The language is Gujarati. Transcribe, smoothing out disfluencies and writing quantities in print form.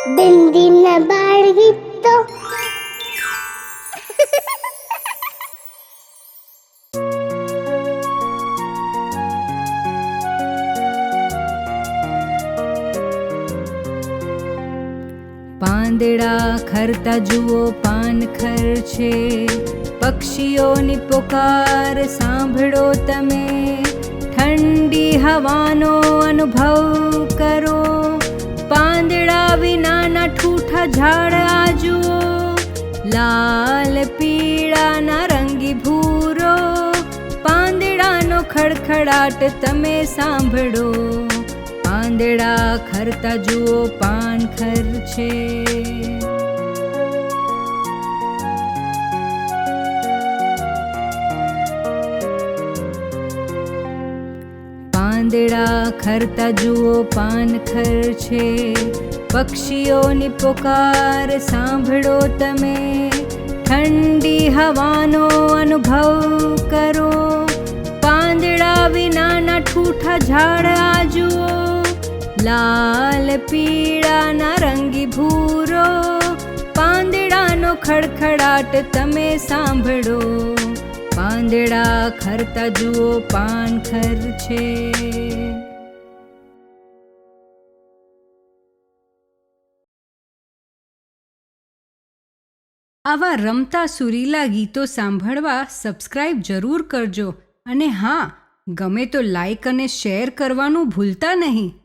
બિંદીના બાળ ગીતો પાંદડા ખરતા જુઓ પાનખર છે, પક્ષીઓની પુકાર સાંભળો તમે, ઠંડી હવાનો અનુભવ કરો, પાંદડા વિનાના ઠૂઠા ઝાડ આ જુઓ, લાલ પીળા નારંગી ભૂરો, પાંદડાનો ખડખડાટ તમે સાંભળો, પાંદડા ખરતા જુઓ પાનખર છે. પાંદડા ખરતા જુઓ પાનખર છે, પક્ષીઓની પુકાર સાંભળો તમે, ઠંડી હવાનો અનુભવ કરો, પાંદડા વિનાના ઠૂઠા ઝાડ આ જુઓ, લાલ પીળા નારંગી ભૂરો, પાંદડાનો ખડખડાટ તમે સાંભળો, પાંદડા ખરતા જુઓ પાનખર છે. આવા રમતા સુરીલા ગીતો સાંભળવા સબસ્ક્રાઇબ જરૂર કરજો અને હા, ગમે તો લાઈક અને શેર કરવાનું ભૂલતા નહીં.